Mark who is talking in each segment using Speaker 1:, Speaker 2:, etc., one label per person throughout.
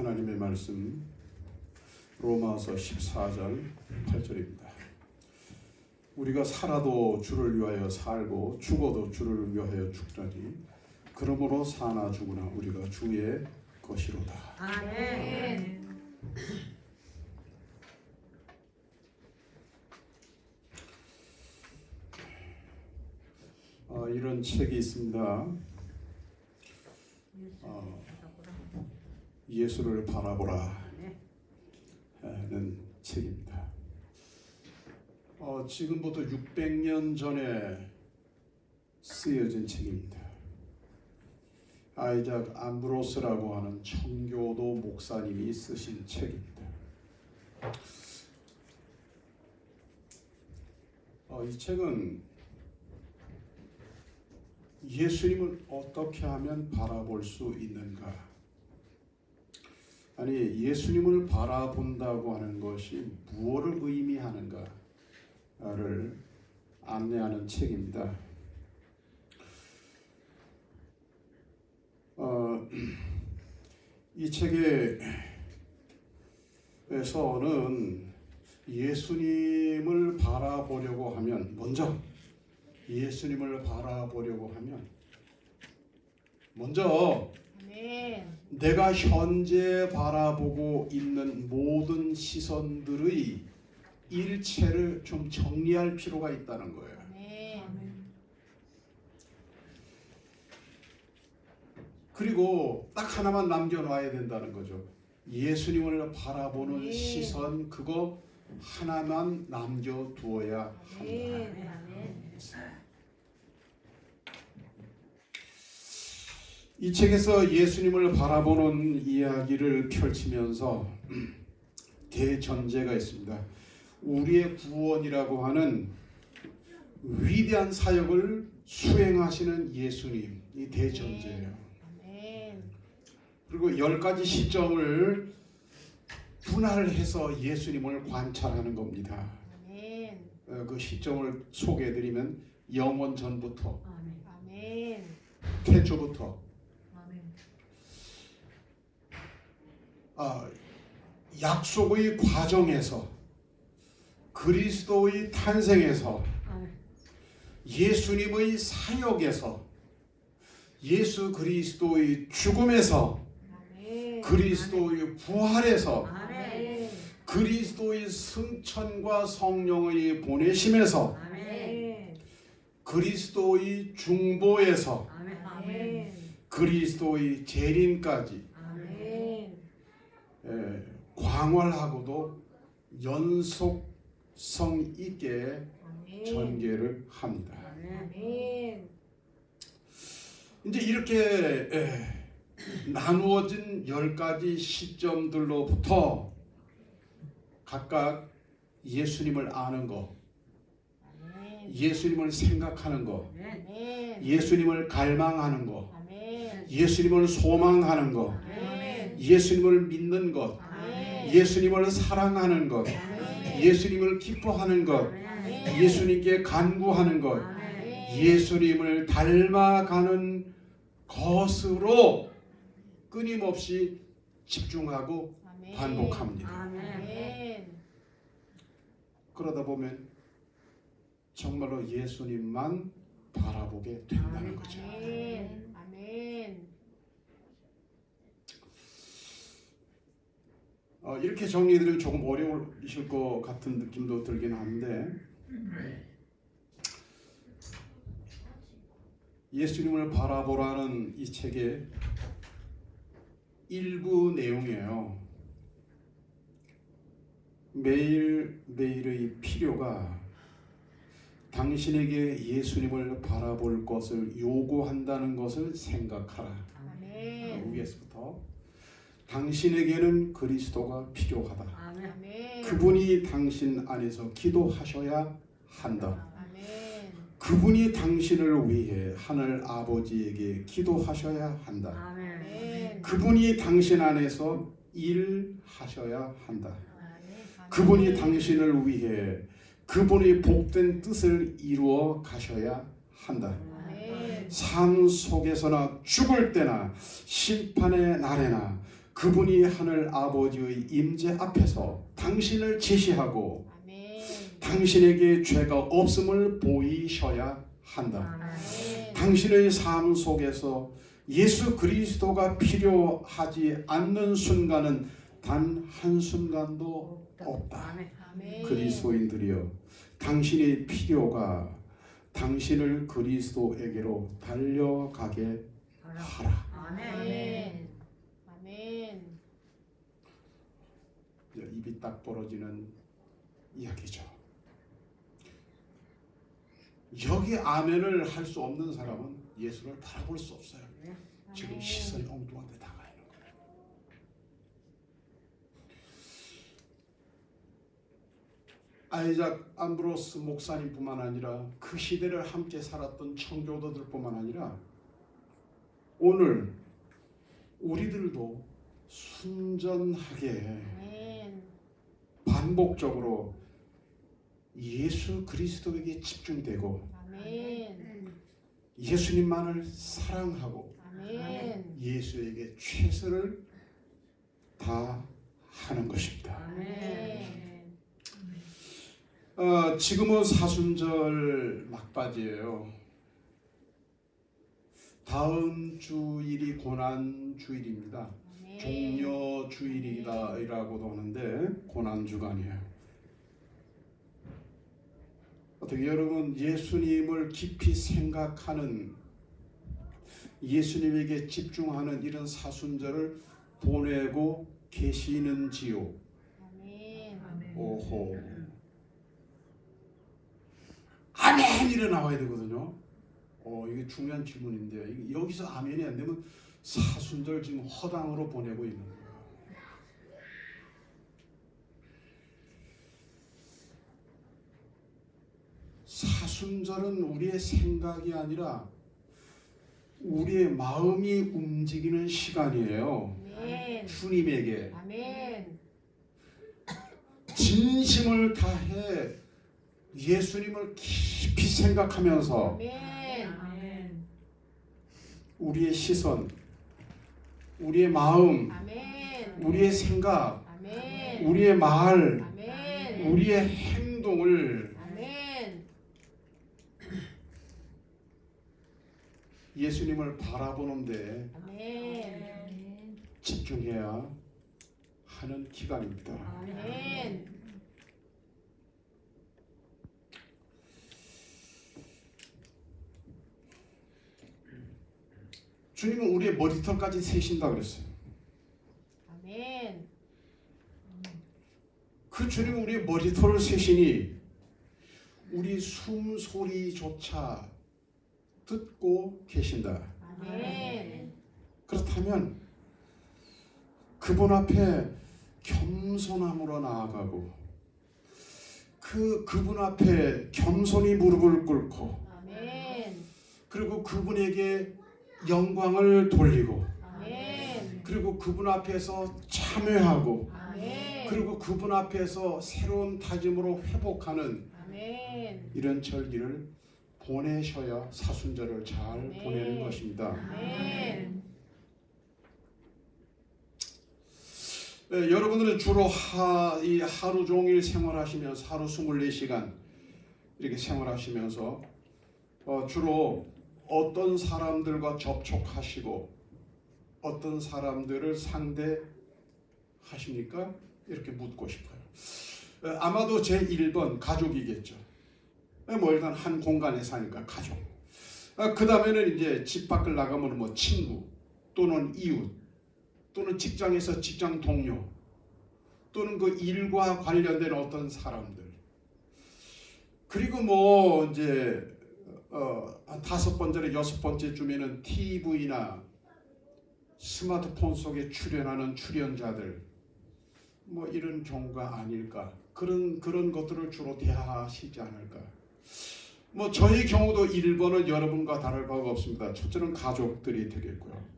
Speaker 1: 하나님의 말씀 로마서 14장 8절입니다. 우리가 살아도 주를 위하여 살고 죽어도 주를 위하여 죽자니 그러므로 사나 죽으나 우리가 주의 것이로다.
Speaker 2: 아멘.
Speaker 1: 이런 책이 있습니다. 예수를 바라보라 하는 책입니다. 지금부터 600년 전에 쓰여진 책입니다. 아이작 암브로스라고 하는 청교도 목사님이 쓰신 책입니다. 이 책은 예수님을 어떻게 하면 바라볼 수 있는가? 아니, 예수님을 바라본다고 하는 것이 무엇을 의미하는가를 안내하는 책입니다. 이 책에서는 예수님을 바라보려고 하면 먼저 내가 현재 바라보고 있는 모든 시선들의 일체를 좀 정리할 필요가 있다는 거예요. 그리고 딱 하나만 남겨놔야 된다는 거죠. 예수님을 바라보는 시선, 그거 하나만 남겨두어야 한다. 이 책에서 예수님을 바라보는 이야기를 펼치면서 대전제가 있습니다. 우리의 구원이라고 하는 위대한 사역을 수행하시는 예수님, 이 대전제예요. 그리고 10가지 시점을 분할해서 예수님을 관찰하는 겁니다. 그 시점을 소개해드리면 영원 전부터, 태초부터, 약속의 과정에서, 그리스도의 탄생에서, 예수님의 사역에서, 예수 그리스도의 죽음에서, 그리스도의 부활에서, 그리스도의 승천과 성령의 보내심에서, 그리스도의 중보에서, 그리스도의 재림까지 광활하고도 연속성 있게 전개를 합니다. 이제 이렇게 나누어진 10가지 시점들로부터 각각 예수님을 아는 것, 예수님을 생각하는 것, 예수님을 갈망하는 것, 예수님을 소망하는 것, 예수님을 믿는 것, 예수님을 사랑하는 것, 예수님을 기뻐하는 것, 예수님께 간구하는 것, 예수님을 닮아가는 것으로 끊임없이 집중하고 반복합니다. 그러다 보면 정말로 예수님만 바라보게 된다는 거죠. 이렇게 정리해드리면 조금 어려우실 것 같은 느낌도 들긴 한데, 예수님을 바라보라는 이 책의 일부 내용이에요. 매일매일의 필요가 당신에게 예수님을 바라볼 것을 요구한다는 것을 생각하라. 위에서부터 당신에게는 그리스도가 필요하다. 그분이 당신 안에서 기도하셔야 한다. 그분이 당신을 위해 하늘 아버지에게 기도하셔야 한다. 그분이 당신 안에서 일하셔야 한다. 그분이 당신을 위해 그분의 복된 뜻을 이루어 가셔야 한다. 삶 속에서나 죽을 때나 심판의 날에나 그분이 하늘 아버지의 임재 앞에서 당신을 지시하고
Speaker 2: 아멘.
Speaker 1: 당신에게 죄가 없음을 보이셔야 한다.
Speaker 2: 아멘.
Speaker 1: 당신의 삶 속에서 예수 그리스도가 필요하지 않는 순간은 단 한순간도 없다.
Speaker 2: 아멘.
Speaker 1: 그리스도인들이여, 당신의 필요가 당신을 그리스도에게로 달려가게 하라.
Speaker 2: 아멘. 아멘.
Speaker 1: 입이 딱 벌어지는 이야기죠. 여기 아멘을 할 수 없는 사람은 예수를 바라볼 수 없어요. 지금 시선이 엉뚱한 데 다가 있는 거예요. 아이작 암브로스 목사님뿐만 아니라 그 시대를 함께 살았던 청교도들뿐만 아니라 오늘 우리들도 순전하게
Speaker 2: 아멘.
Speaker 1: 반복적으로 예수 그리스도에게 집중되고
Speaker 2: 아멘.
Speaker 1: 예수님만을 사랑하고
Speaker 2: 아멘.
Speaker 1: 예수에게 최선을 다하는 것입니다.
Speaker 2: 아멘.
Speaker 1: 지금은 사순절 막바지예요. 다음 주일이 고난 주일입니다. 종려 주일이라고도 하는데 고난 주간이에요. 어떻게 여러분 예수님을 깊이 생각하는, 예수님에게 집중하는 이런 사순절을 보내고 계시는지요?
Speaker 2: 아멘.
Speaker 1: 오호. 아멘 이래 나와야 되거든요. 이게 중요한 질문인데 여기서 아멘이 안 되면 사순절 지금 허당으로 보내고 있는 거예요. 사순절은 우리의 생각이 아니라 우리의 마음이 움직이는 시간이에요.
Speaker 2: 아멘.
Speaker 1: 주님에게
Speaker 2: 아멘.
Speaker 1: 진심을 다해 예수님을 깊이 생각하면서
Speaker 2: 아멘.
Speaker 1: 우리의 시선, 우리의 마음,
Speaker 2: 아멘.
Speaker 1: 우리의 생각,
Speaker 2: 아멘.
Speaker 1: 우리의 말,
Speaker 2: 아멘.
Speaker 1: 우리의 행동을
Speaker 2: 아멘.
Speaker 1: 예수님을 바라보는데
Speaker 2: 아멘.
Speaker 1: 집중해야 하는 기간입니다.
Speaker 2: 아멘.
Speaker 1: 주님은 우리의 머리털까지 세신다 그랬어요.
Speaker 2: 아멘.
Speaker 1: 그 주님은 우리의 머리털을 세시니 우리 숨소리조차 듣고 계신다.
Speaker 2: 아멘.
Speaker 1: 그렇다면 그분 앞에 겸손함으로 나아가고 그분 앞에 겸손히 무릎을 꿇고
Speaker 2: 아멘.
Speaker 1: 그리고 그분에게 영광을 돌리고
Speaker 2: 아멘.
Speaker 1: 그리고 그분 앞에서 참회하고
Speaker 2: 아멘.
Speaker 1: 그리고 그분 앞에서 새로운 다짐으로 회복하는
Speaker 2: 아멘.
Speaker 1: 이런 절기를 보내셔야 사순절을 잘
Speaker 2: 아멘.
Speaker 1: 보내는 것입니다.
Speaker 2: 아멘.
Speaker 1: 여러분들은 주로 이 하루 종일 생활하시면서 하루 24시간 이렇게 생활하시면서 주로 어떤 사람들과 접촉하시고 어떤 사람들을 상대하십니까? 이렇게 묻고 싶어요. 아마도 제 1번 가족이겠죠. 뭐 일단 한 공간에 사니까 가족. 그 다음에는 이제 집 밖을 나가면 뭐 친구 또는 이웃 또는 직장에서 직장 동료 또는 그 일과 관련된 어떤 사람들. 그리고 뭐 이제 한 5번째, 6번째쯤에는 TV나 스마트폰 속에 출연하는 출연자들 뭐 이런 경우가 아닐까. 그런 것들을 주로 대하시지 않을까. 뭐 저의 경우도 1번은 여러분과 다를 바가 없습니다. 첫째는 가족들이 되겠고요.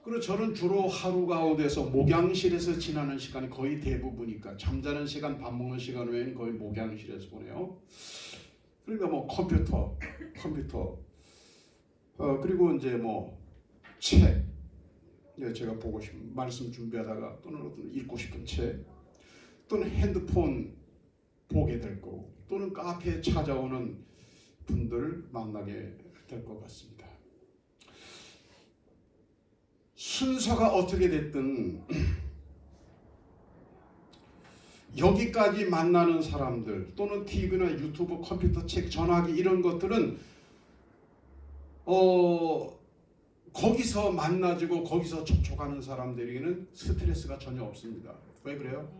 Speaker 1: 그리고 저는 주로 하루 가운데서 목양실에서 지나는 시간이 거의 대부분이니까 잠자는 시간, 밥 먹는 시간 외에는 거의 목양실에서 보내요. 그러니까 뭐 컴퓨터 그리고 이제 뭐 책, 제가 보고 싶은 말씀 준비하다가 또는 어떤 읽고 싶은 책 또는 핸드폰 보게 될 거고 또는 카페에 찾아오는 분들을 만나게 될 것 같습니다. 순서가 어떻게 됐든 여기까지 만나는 사람들 또는 TV나 유튜브, 컴퓨터, 책, 전화기 이런 것들은 거기서 만나지고 거기서 접촉하는 사람들에게는 스트레스가 전혀 없습니다. 왜 그래요?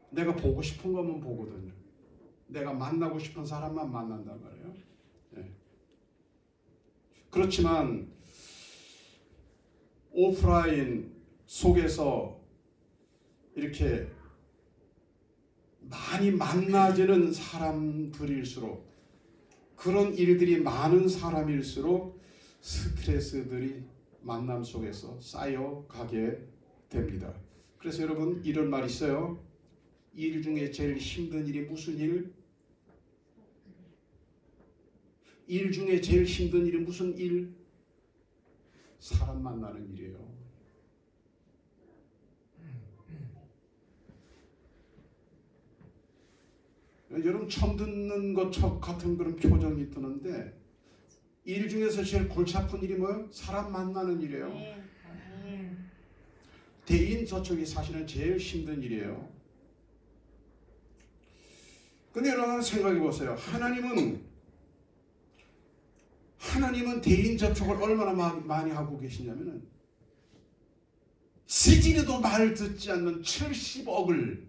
Speaker 1: 내가 보고 싶은 것만 보거든요. 내가 만나고 싶은 사람만 만난단 말이에요. 네. 그렇지만 오프라인 속에서 이렇게 많이 만나지는 사람들일수록 그런 일들이 많은 사람일수록 스트레스들이 만남 속에서 쌓여가게 됩니다. 그래서 여러분 이런 말 있어요. 일 중에 제일 힘든 일이 무슨 일? 일 중에 제일 힘든 일이 무슨 일? 사람 만나는 일이에요. 여러분 처음 듣는 것 같은 그런 표정이 뜨는데 일 중에서 제일 골치 아픈 일이 뭐예요? 사람 만나는 일이에요. 대인 저촉이 사실은 제일 힘든 일이에요. 근데 여러분 생각해 보세요. 하나님은 대인 접촉을 얼마나 많이 하고 계시냐면은 시진이도 말 듣지 않는 70억의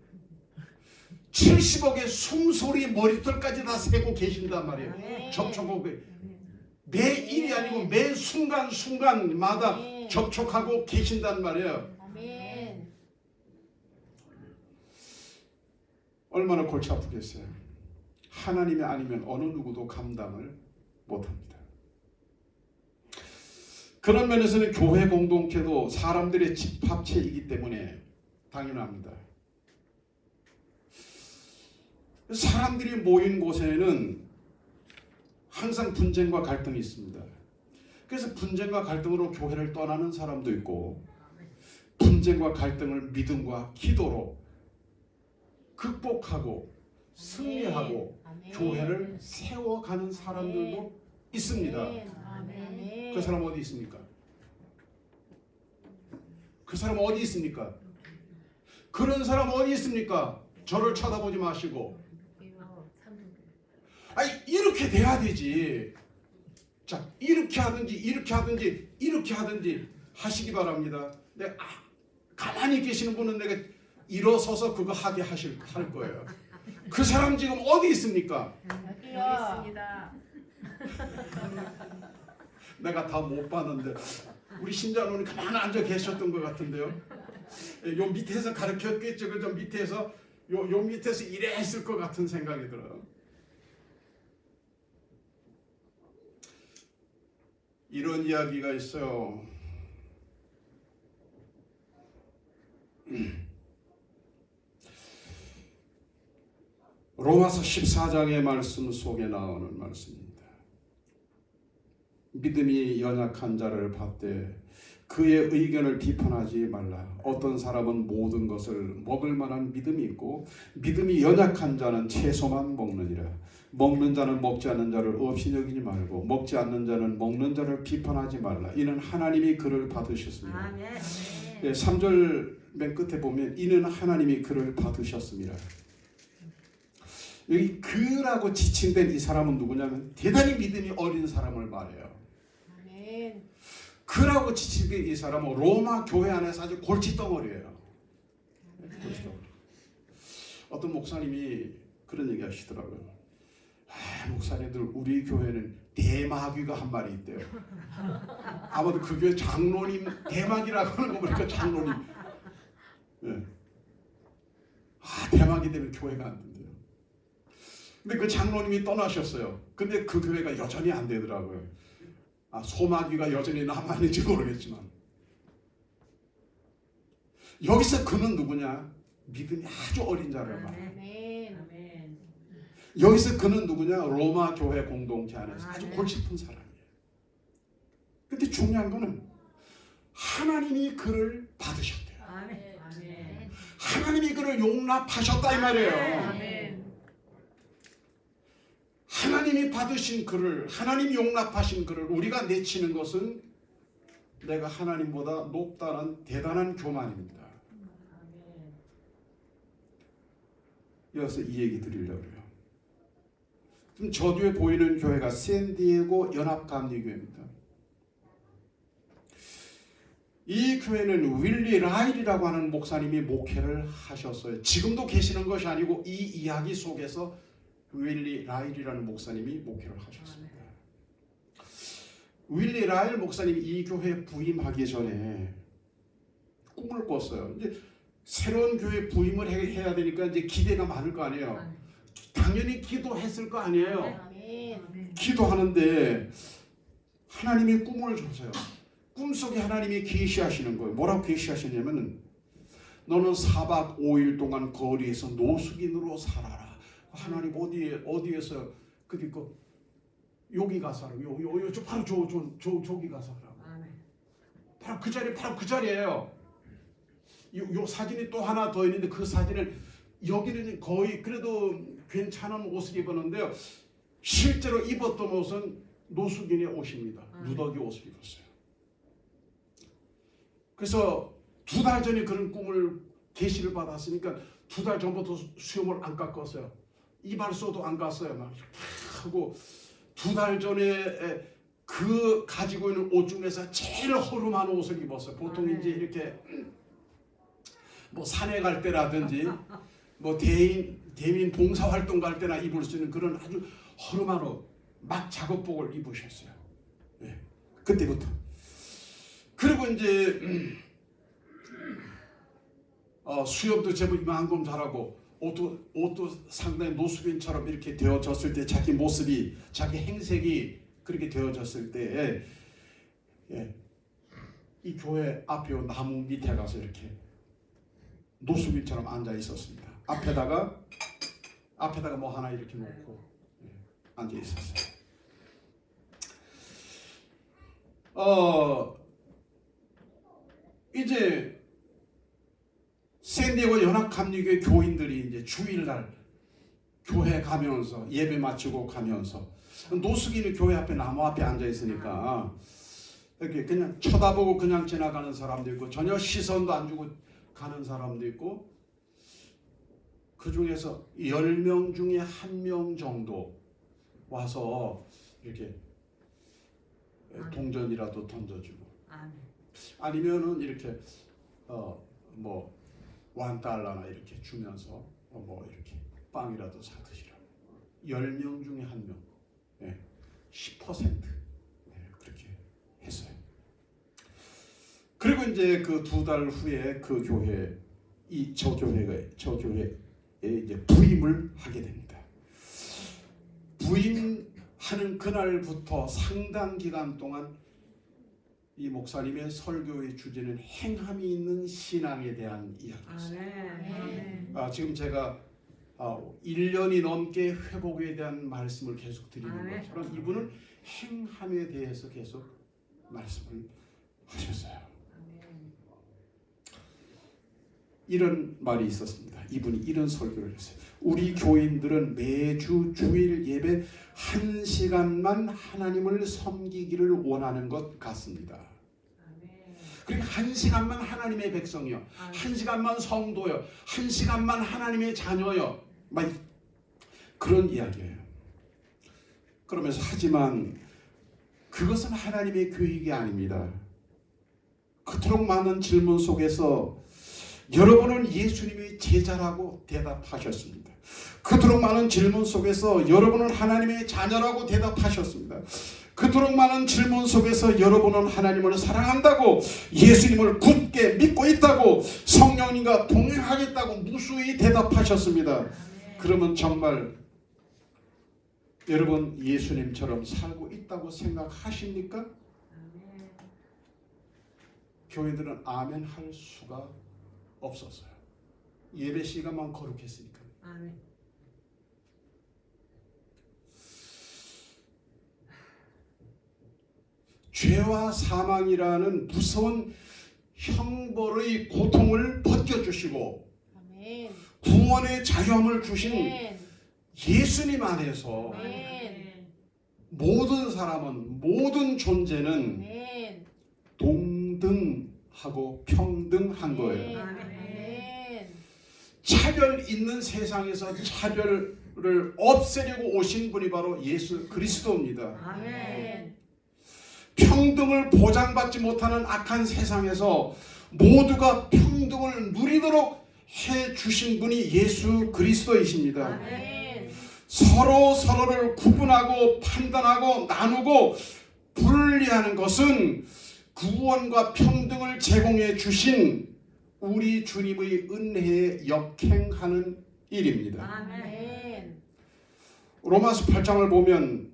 Speaker 1: 숨소리 머리털까지 다 세고 계신단 말이에요. 접촉하고 매 일이 아니고 매 순간순간마다 접촉하고 계신단 말이에요. 얼마나 골치 아프겠어요. 하나님이 아니면 어느 누구도 감당을 못합니다. 그런 면에서는 교회 공동체도 사람들의 집합체이기 때문에 당연합니다. 사람들이 모인 곳에는 항상 분쟁과 갈등이 있습니다. 그래서 분쟁과 갈등으로 교회를 떠나는 사람도 있고 분쟁과 갈등을 믿음과 기도로 극복하고 승리하고 교회를 세워가는 사람들도 있습니다. 그 사람 어디 있습니까? 그 사람 어디 있습니까? 그런 사람 어디 있습니까? 저를 쳐다보지 마시고 아니 이렇게 돼야 되지. 자 이렇게 하든지 하시기 바랍니다. 내가 가만히 계시는 분은 내가 일어서서 그거 하게 할 거예요. 그 사람 지금 어디 있습니까?
Speaker 2: 여기 있습니다.
Speaker 1: 내가 다 못 봤는데 우리 신자노님 가만히 앉아 계셨던 것 같은데요. 요 밑에서 가르쳤겠죠. 그저 밑에서 요 밑에서 이랬을 것 같은 생각이 들어요. 이런 이야기가 있어요. 로마서 14장의 말씀 속에 나오는 말씀입니다. 믿음이 연약한 자를 받되 그의 의견을 비판하지 말라. 어떤 사람은 모든 것을 먹을 만한 믿음이 있고 믿음이 연약한 자는 채소만 먹느니라. 먹는 자는 먹지 않는 자를 없이 여기지 말고 먹지 않는 자는 먹는 자를 비판하지 말라. 이는 하나님이 그를 받으셨습니다.
Speaker 3: 아멘.
Speaker 1: 3절 맨 끝에 보면 이는 하나님이 그를 받으셨습니다. 여기 그라고 지칭된 이 사람은 누구냐면 대단히 믿음이 어린 사람을 말해요. 그라고 지칭된 이 사람은 로마 교회 안에서 아주 골칫덩어리예요. 골칫덩어리. 어떤 목사님이 그런 얘기 하시더라고요. 목사님들 우리 교회는 대마귀가 한 마리 있대요. 아마도 그 교회 장로님 대마귀라고 하는 거 보니까 장로님. 네. 대마귀 때문에 교회가 안 된대요. 근데 그 장로님이 떠나셨어요. 근데 그 교회가 여전히 안 되더라고요. 소마귀가 여전히 남아있는지 모르겠지만 여기서 그는 누구냐? 믿음이 아주 어린 자를 말해요. 여기서 그는 누구냐? 로마 교회 공동체 안에서 아주 골치 아픈 사람이에요. 근데 중요한 거는 하나님이 그를 받으셨대요.
Speaker 3: 아멘. 아멘.
Speaker 1: 하나님이 그를 용납하셨다 이 말이에요.
Speaker 2: 아멘.
Speaker 1: 하나님이 받으신 그를, 하나님이 용납하신 그를 우리가 내치는 것은 내가 하나님보다 높다는 대단한 교만입니다. 여기서 이 얘기 드리려고 해요. 지금 저 뒤에 보이는 교회가 샌디에고 연합감리교회입니다. 이 교회는 윌리 라일이라고 하는 목사님이 목회를 하셨어요. 지금도 계시는 것이 아니고 이 이야기 속에서 윌리 라일이라는 목사님이 목회를 하셨습니다. 윌리 라일 목사님이 이 교회에 부임하기 전에 꿈을 꿨어요. 이제 새로운 교회 부임을 해야 되니까 이제 기대가 많을 거 아니에요. 당연히 기도했을 거 아니에요.
Speaker 2: 아멘.
Speaker 1: 기도하는데 하나님이 꿈을 줬어요. 꿈속에 하나님이 계시하시는 거예요. 뭐라고 계시하시냐면 너는 4박 5일 동안 거리에서 노숙인으로 살아라. 하나님 어디에서 그러니까 여기 가서 바로 저기 가서 하라고. 바로 그 자리 바로 그 자리예요. 요 사진이 또 하나 더 있는데 그 사진은 여기는 거의 그래도 괜찮은 옷을 입었는데요. 실제로 입었던 옷은 노숙인의 옷입니다. 누더기 옷을 입었어요. 그래서 2달 전에 그런 꿈을 계시를 받았으니까 2달 전부터 수염을 안 깎았어요. 이발소도 안 갔어요. 막 이렇게 하고 2달 전에 그 가지고 있는 옷 중에서 제일 허름한 옷을 입었어요. 보통 이제 이렇게 뭐 산에 갈 때라든지 뭐 대민 봉사활동 갈 때나 입을 수 있는 그런 아주 허름한 옷, 막 작업복을 입으셨어요. 네. 그때부터. 그리고 이제 수염도 제법 이만큼 자라고 옷도 상당히 노숙인처럼 이렇게 되어졌을 때 자기 모습이 자기 행색이 그렇게 되어졌을 때 이 교회 앞에 나무 밑에 가서 이렇게 노숙인처럼 앉아 있었습니다. 앞에다가 뭐 하나 이렇게 놓고 앉아 있었어요. 이제 샌디에고 연합감리교회 교인들이 이제 주일날 교회 가면서 예배 마치고 가면서 노숙인이 교회 앞에 나무 앞에 앉아 있으니까 이렇게 그냥 쳐다보고 그냥 지나가는 사람도 있고 전혀 시선도 안 주고 가는 사람도 있고 그 중에서 10명 중에 1명 정도 와서 이렇게 동전이라도 던져주고 아니면은 이렇게 뭐 $1나 이렇게 주면서 뭐 이렇게 빵이라도 사 드시라고. 10명 중에 1명, 10% 그렇게 했어요. 그리고 이제 그 2달 후에 그 교회 저 교회에 이제 부임을 하게 됩니다. 부임하는 그날부터 상당 기간 동안 이 목사님의 설교의 주제는 행함이 있는 신앙에 대한 이야기였어요. 지금 제가 1년이 넘게 회복에 대한 말씀을 계속 드리는 것처럼 이분은 행함에 대해서 계속 말씀을 하셨어요. 이런 말이 있었습니다. 이분이 이런 설교를 했어요. 우리 교인들은 매주 주일 예배 1시간만 하나님을 섬기기를 원하는 것 같습니다. 그러니까 1시간만 하나님의 백성이요, 1시간만 성도요, 1시간만 하나님의 자녀요, 막 그런 이야기예요. 그러면서 하지만 그것은 하나님의 교육이 아닙니다. 그토록 많은 질문 속에서 여러분은 예수님의 제자라고 대답하셨습니다. 그토록 많은 질문 속에서 여러분은 하나님의 자녀라고 대답하셨습니다. 그토록 많은 질문 속에서 여러분은 하나님을 사랑한다고, 예수님을 굳게 믿고 있다고, 성령님과 동행하겠다고 무수히 대답하셨습니다. 그러면 정말 여러분 예수님처럼 살고 있다고 생각하십니까? 교인들은 아멘 할 수가 없었어요. 예배 시간만 거룩했으니까. 죄와 사망이라는 무서운 형벌의 고통을 벗겨주시고
Speaker 2: 아멘.
Speaker 1: 구원의 자유함을 주신
Speaker 2: 아멘.
Speaker 1: 예수님 안에서
Speaker 2: 아멘.
Speaker 1: 모든 사람은, 모든 존재는
Speaker 2: 아멘.
Speaker 1: 동등하고 평등한 거예요.
Speaker 2: 아멘.
Speaker 1: 차별 있는 세상에서 차별을 없애려고 오신 분이 바로 예수 그리스도입니다.
Speaker 2: 아멘.
Speaker 1: 평등을 보장받지 못하는 악한 세상에서 모두가 평등을 누리도록 해 주신 분이 예수 그리스도이십니다.
Speaker 2: 아멘.
Speaker 1: 서로 서로를 구분하고 판단하고 나누고 분리하는 것은 구원과 평등을 제공해 주신 우리 주님의 은혜에 역행하는 일입니다.
Speaker 2: 아멘.
Speaker 1: 로마서 8장을 보면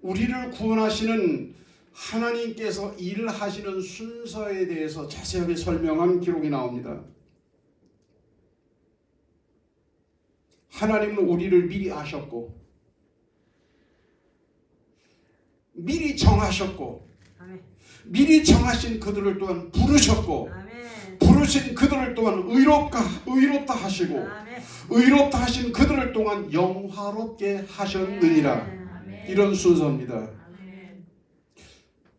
Speaker 1: 우리를 구원하시는 하나님께서 일을 하시는 순서에 대해서 자세하게 설명한 기록이 나옵니다. 하나님은 우리를 미리 아셨고 미리 정하셨고 미리 정하신 그들을 또한 부르셨고 부르신 그들을 또한 의롭다 하시고 의롭다 하신 그들을 또한 영화롭게 하셨느니라. 이런 순서입니다.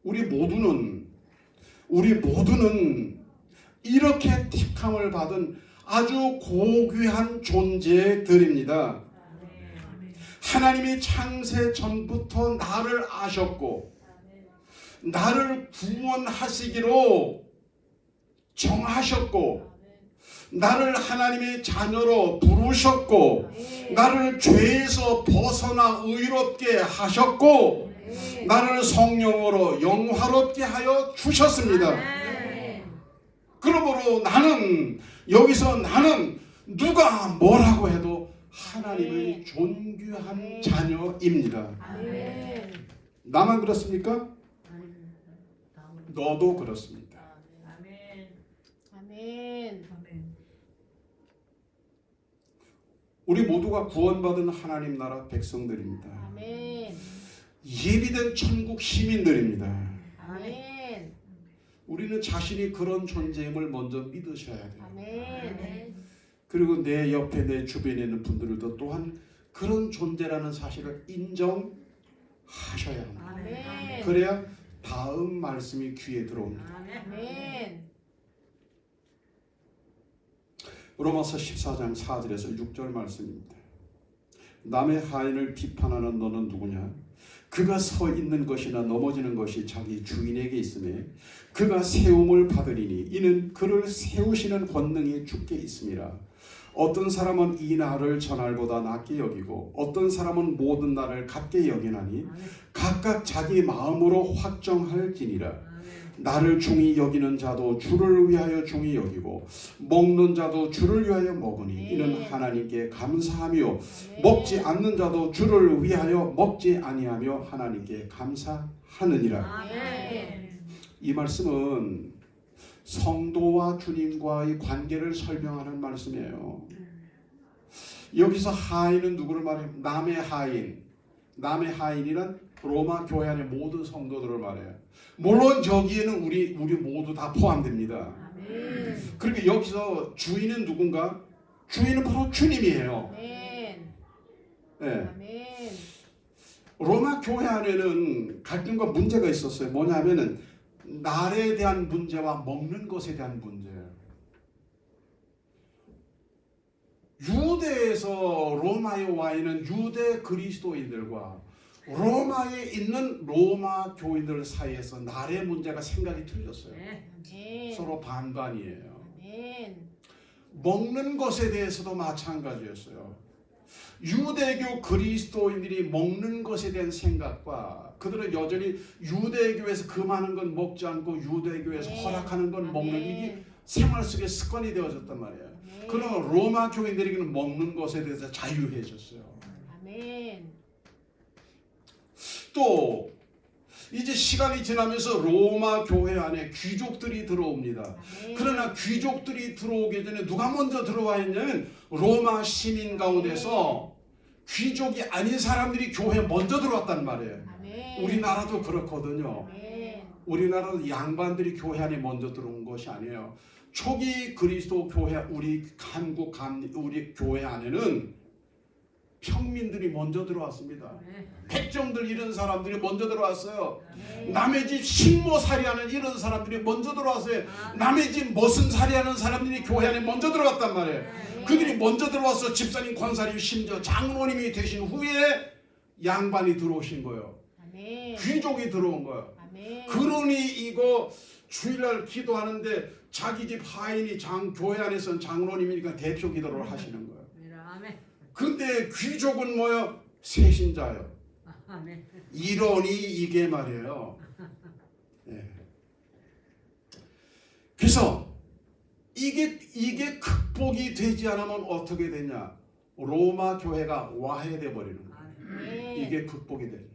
Speaker 1: 우리 모두는 이렇게 택함을 받은 아주 고귀한 존재들입니다. 하나님이 창세 전부터 나를 아셨고 나를 구원하시기로 정하셨고 나를 하나님의 자녀로 부르셨고 나를 죄에서 벗어나 의롭게 하셨고 나를 성령으로 영화롭게 하여 주셨습니다. 그러므로 나는 누가 뭐라고 해도 하나님의 존귀한 자녀입니다. 나만 그렇습니까? 너도 그렇습니다.
Speaker 2: 아멘.
Speaker 1: 우리 모두가 구원받은 하나님 나라 백성들입니다.
Speaker 2: 아멘.
Speaker 1: 예비된 천국 시민들입니다.
Speaker 2: 아멘.
Speaker 1: 우리는 자신이 그런 존재임을 먼저 믿으셔야 돼요.
Speaker 2: 아멘.
Speaker 1: 그리고 내 옆에 내 주변에 있는 분들도 또한 그런 존재라는 사실을 인정하셔야 합니다.
Speaker 2: 아멘.
Speaker 1: 그래야 다음 말씀이 귀에 들어옵니다.
Speaker 2: 아멘.
Speaker 1: 로마서 14장 4절에서 6절 말씀입니다. 남의 하인을 비판하는 너는 누구냐? 그가 서 있는 것이나 넘어지는 것이 자기 주인에게 있으며 그가 세움을 받으리니 이는 그를 세우시는 권능이 주께 있음이라. 어떤 사람은 이 날을 전날보다 낮게 여기고 어떤 사람은 모든 날을 같게 여기나니 각각 자기 마음으로 확정할지니라. 나를 중히 여기는 자도 주를 위하여 중히 여기고 먹는 자도 주를 위하여 먹으니 이는 하나님께 감사하며 먹지 않는 자도 주를 위하여 먹지 아니하며 하나님께 감사하느니라. 이 말씀은 성도와 주님과의 관계를 설명하는 말씀이에요. 여기서 하인은 누구를 말해요? 남의 하인. 남의 하인이란 로마 교회 안의 모든 성도들을 말해요. 물론 여기에는 우리 모두 다 포함됩니다. 그러니까 여기서 주인은 누군가? 주인은 바로 주님이에요. 네. 로마 교회 안에는 갈등과 문제가 있었어요. 뭐냐면은 날에 대한 문제와 먹는 것에 대한 문제예요. 유대에서 로마에 와 있는 유대 그리스도인들과 로마에 있는 로마 교인들 사이에서 날의 문제가 생각이 틀렸어요. 서로 반반이에요. 먹는 것에 대해서도 마찬가지였어요. 유대교 그리스도인들이 먹는 것에 대한 생각과 그들은 여전히 유대교에서 그 많은 건 먹지 않고 유대교에서 허락하는 건 먹는 이게 생활 속에 습관이 되어졌단 말이에요. 그러나 로마 교인들에게는 먹는 것에 대해서 자유해졌어요. 또 이제 시간이 지나면서 로마 교회 안에 귀족들이 들어옵니다. 그러나 귀족들이 들어오기 전에 누가 먼저 들어와 있냐면 로마 시민 가운데서 귀족이 아닌 사람들이 교회에 먼저 들어왔단 말이에요. 우리나라도 그렇거든요. 우리나라도 양반들이 교회 안에 먼저 들어온 것이 아니에요. 초기 그리스도 교회, 우리 우리 교회 안에는 평민들이 먼저 들어왔습니다. 백정들 이런 사람들이 먼저 들어왔어요. 남의 집 식모살이하는 이런 사람들이 먼저 들어왔어요. 남의 집 머슴살이하는 사람들이 교회 안에 먼저 들어왔단 말이에요. 그들이 먼저 들어와서 집사님, 권사님, 심지어 장로님이 되신 후에 양반이 들어오신 거예요. 귀족이 들어온 거예요. 그러니 이거 주일날 기도하는데 자기 집 하인이 교회 안에서는 장로님이니까 대표 기도를 하시는 거예요. 근데 귀족은 뭐요? 세신자요. 이러니 이게 말이에요. 네. 그래서 이게 극복이 되지 않으면 어떻게 되냐? 로마 교회가 와해돼 버리는 거예요. 이게 극복이 돼.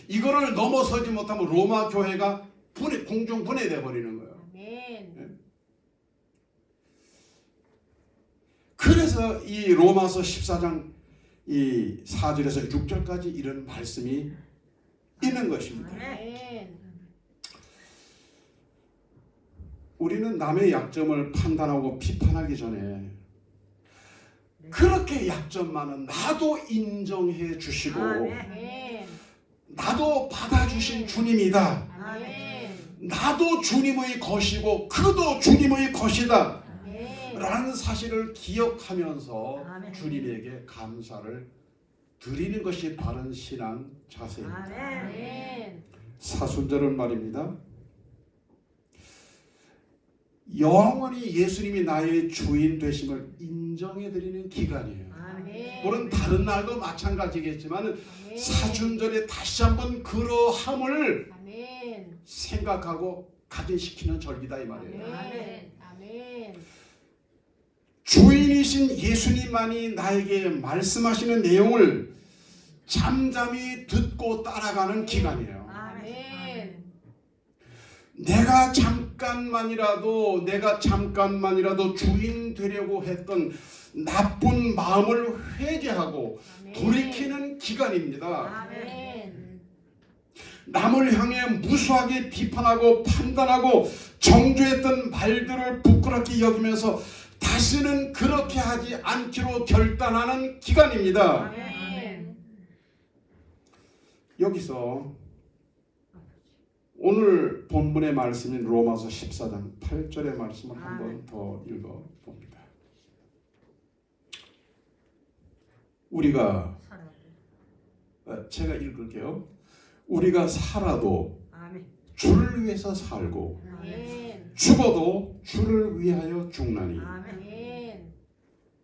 Speaker 1: 이거를 넘어서지 못하면 로마 교회가 공중 분해돼 버리는 거예요. 네? 그래서 이 로마서 14장 이 4절에서 6절까지 이런 말씀이 있는 것입니다. 우리는 남의 약점을 판단하고 비판하기 전에 그렇게 약점 많은 나도 인정해 주시고 나도 받아주신 주님이다. 나도 주님의 것이고 그도 주님의 것이다 라는 사실을 기억하면서 주님에게 감사를 드리는 것이 바른 신앙 자세입니다. 사순절은 말입니다. 영원히 예수님이 나의 주인 되심을 인정해드리는 기간이에요. 물론 다른 날도 마찬가지겠지만 사순절에 다시 한번 그러함을 생각하고 각인시키는 절기다 이 말이에요. 주인이신 예수님만이 나에게 말씀하시는 내용을 잠잠히 듣고 따라가는 기간이에요. 내가 잠깐만이라도 주인 되려고 했던 나쁜 마음을 회개하고 돌이키는 기간입니다. 남을 향해 무수하게 비판하고 판단하고 정죄했던 말들을 부끄럽게 여기면서 다시는 그렇게 하지 않기로 결단하는 기간입니다. 여기서 오늘 본문의 말씀인 로마서 14장 8절의 말씀을 한번 더 읽어봅니다. 우리가 제가 읽을게요. 우리가 살아도 주를 위해서 살고 죽어도 주를 위하여 죽나니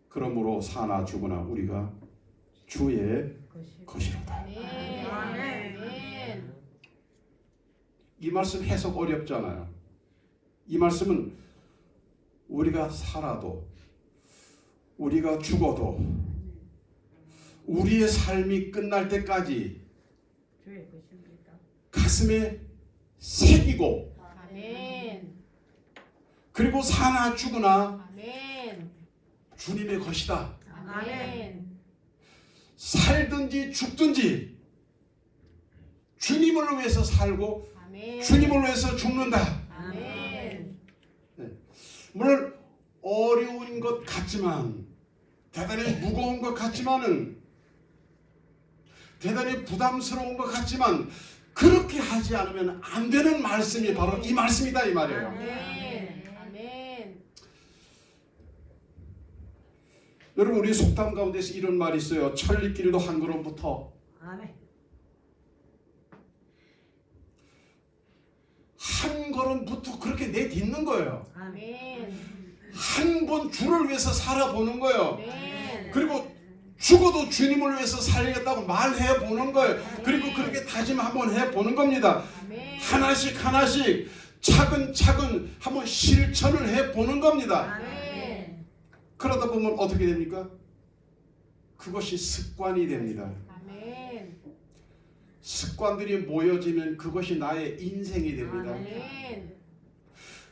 Speaker 1: 그러므로 사나 죽으나 우리가 주의 것이로다. 이 말씀 해석 어렵잖아요. 이 말씀은 우리가 살아도 우리가 죽어도 우리의 삶이 끝날 때까지 가슴에 새기고 그리고 사나 죽으나 주님의 것이다. 살든지 죽든지 주님을 위해서 살고 주님을 위해서 죽는다. 네. 물론 어려운 것 같지만 대단히 무거운 것 같지만은 대단히 부담스러운 것 같지만 그렇게 하지 않으면 안 되는 말씀이 바로 이 말씀이다 이 말이에요. 여러분 우리 속담 가운데서 이런 말이 있어요. 천리길도 한 걸음부터. 한 걸음부터 그렇게 내딛는 거예요. 한 번 주를 위해서 살아보는 거예요. 그리고 죽어도 주님을 위해서 살리겠다고 말해보는 거예요. 그리고 그렇게 다짐 한번 해보는 겁니다. 하나씩 차근차근 한번 실천을 해보는 겁니다. 그러다 보면 어떻게 됩니까? 그것이 습관이 됩니다. 습관들이 모여지면 그것이 나의 인생이 됩니다.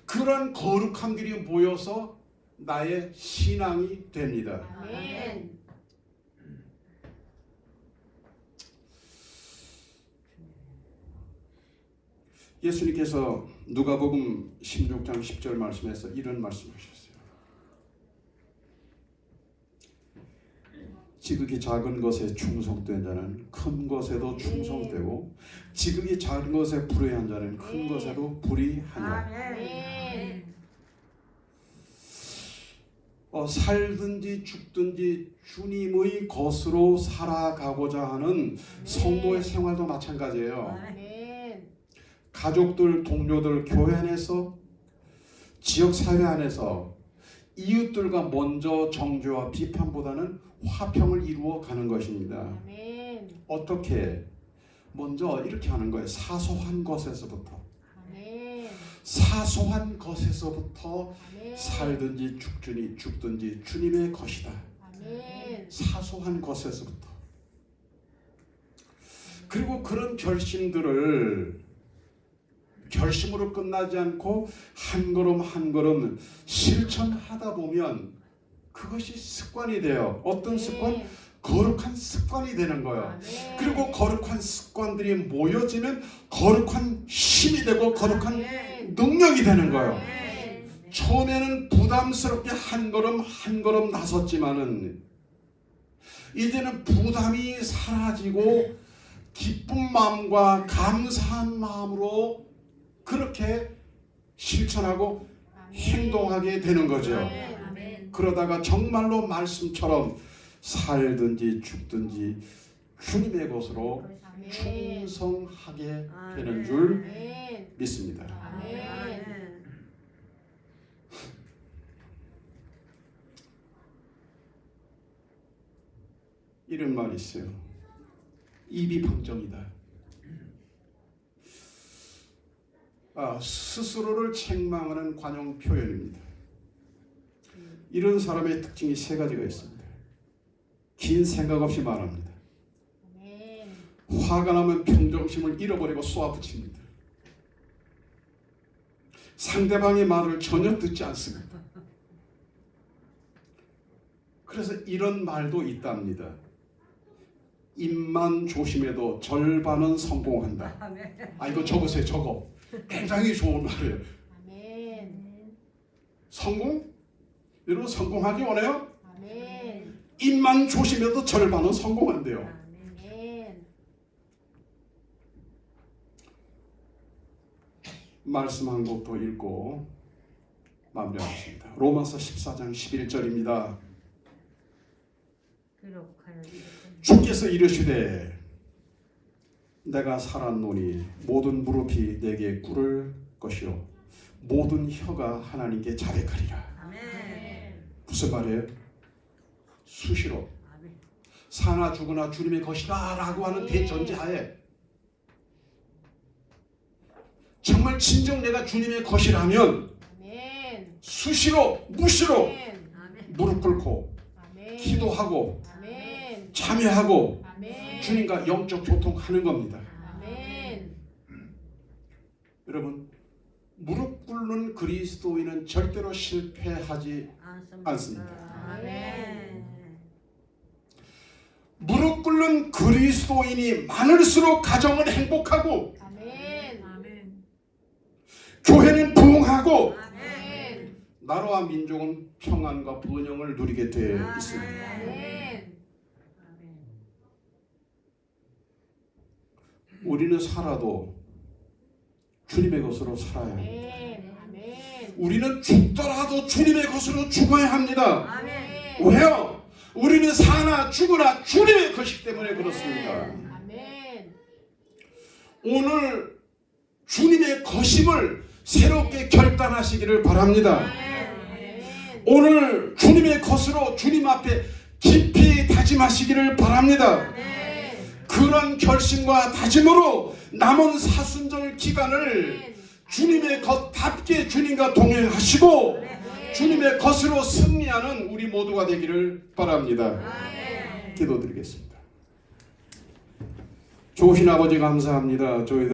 Speaker 1: 그런 거룩함들이 모여서 나의 신앙이 됩니다. 예수님께서 누가복음 16장 10절 말씀에서 이런 말씀하셨어요. 지극히 작은 것에 충성된 자는 큰 것에도 충성되고 지극히 작은 것에 불의한 자는 큰 것에도 불의하냐.
Speaker 2: 아멘.
Speaker 1: 살든지 죽든지 주님의 것으로 살아가고자 하는 성도의 생활도 마찬가지예요.
Speaker 2: 아멘.
Speaker 1: 가족들, 동료들, 교회 안에서, 지역사회 안에서 이웃들과 먼저 정죄와 비판보다는 화평을 이루어 가는 것입니다.
Speaker 2: 아멘.
Speaker 1: 어떻게? 먼저 이렇게 하는 거예요. 사소한 것에서부터.
Speaker 2: 아멘.
Speaker 1: 사소한 것에서부터
Speaker 2: 아멘.
Speaker 1: 살든지 죽든지 주님의 것이다.
Speaker 2: 아멘.
Speaker 1: 사소한 것에서부터. 그리고 그런 결심들을 결심으로 끝나지 않고 한 걸음 한 걸음 실천하다 보면 그것이 습관이 돼요. 어떤 습관? 거룩한 습관이 되는 거예요.
Speaker 2: 아멘.
Speaker 1: 그리고 거룩한 습관들이 모여지면 거룩한 힘이 되고 거룩한
Speaker 2: 아멘.
Speaker 1: 능력이 되는 거예요.
Speaker 2: 아멘.
Speaker 1: 처음에는 부담스럽게 한 걸음 한 걸음 나섰지만은 이제는 부담이 사라지고 기쁜 마음과 감사한 마음으로 그렇게 실천하고
Speaker 2: 아멘.
Speaker 1: 행동하게 되는 거죠.
Speaker 2: 아멘.
Speaker 1: 그러다가 정말로 말씀처럼 살든지 죽든지 주님의 것으로
Speaker 2: 아멘.
Speaker 1: 충성하게 되는 줄
Speaker 2: 아멘.
Speaker 1: 믿습니다.
Speaker 2: 아멘.
Speaker 1: 이런 말이 있어요. 입이 방정이다. 스스로를 책망하는 관용 표현입니다. 이런 사람의 특징이 세 가지가 있습니다. 긴 생각 없이 말합니다.
Speaker 2: 아멘.
Speaker 1: 화가 나면 평정심을 잃어버리고 쏘아붙입니다. 상대방의 말을 전혀 듣지 않습니다. 그래서 이런 말도 있답니다. 입만 조심해도 절반은 성공한다. 이거 적으세요. 적어. 굉장히 좋은 말이에요.
Speaker 2: 아멘.
Speaker 1: 성공? 여러분 성공하기 원해요?
Speaker 2: 아멘.
Speaker 1: 입만 조심해도 절반은 성공한대요.
Speaker 2: 아멘.
Speaker 1: 말씀 한 곡 더 읽고 마무리하겠습니다. 로마서 14장 11절입니다. 주께서 이르시되 내가 살았노니 모든 무릎이 내게 꿇을 것이요 모든 혀가 하나님께 자백하리라.
Speaker 2: 아멘.
Speaker 1: 무슨 말이에요? 수시로 사나 죽으나 주님의 것이다 라고 하는 대전제하에 정말 진정 내가 주님의 것이라면
Speaker 2: 아멘.
Speaker 1: 수시로 무시로
Speaker 2: 아멘.
Speaker 1: 무릎 꿇고
Speaker 2: 아멘.
Speaker 1: 기도하고
Speaker 2: 아멘.
Speaker 1: 참여하고
Speaker 2: 아멘.
Speaker 1: 주님과 영적 소통하는 겁니다.
Speaker 2: 아멘.
Speaker 1: 여러분 무릎 꿇는 그리스도인은 절대로 실패하지 않습니다.
Speaker 2: 아멘.
Speaker 1: 무릎 꿇는 그리스도인이 많을수록 가정은 행복하고
Speaker 2: 아멘.
Speaker 1: 교회는 부흥하고
Speaker 2: 아멘.
Speaker 1: 나라와 민족은 평안과 번영을 누리게 되어 있습니다.
Speaker 2: 아멘.
Speaker 1: 우리는 살아도 주님의 것으로 살아야 합니다.
Speaker 2: 아멘. 아멘.
Speaker 1: 우리는 죽더라도 주님의 것으로 죽어야 합니다.
Speaker 2: 아멘.
Speaker 1: 왜요? 우리는 사나 죽으나 주님의 것이기 때문에 그렇습니다.
Speaker 2: 아멘.
Speaker 1: 오늘 주님의 것임을 새롭게 결단하시기를 바랍니다.
Speaker 2: 아멘.
Speaker 1: 오늘 주님의 것으로 주님 앞에 깊이 다짐하시기를 바랍니다.
Speaker 2: 아멘.
Speaker 1: 그런 결심과 다짐으로 남은 사순절 기간을
Speaker 2: 아멘.
Speaker 1: 주님의 것답게 주님과 동행하시고
Speaker 2: 아멘.
Speaker 1: 주님의 것으로 승리하는 우리 모두가 되기를 바랍니다.
Speaker 2: 아멘.
Speaker 1: 기도드리겠습니다. 좋으신 아버지 감사합니다. 저희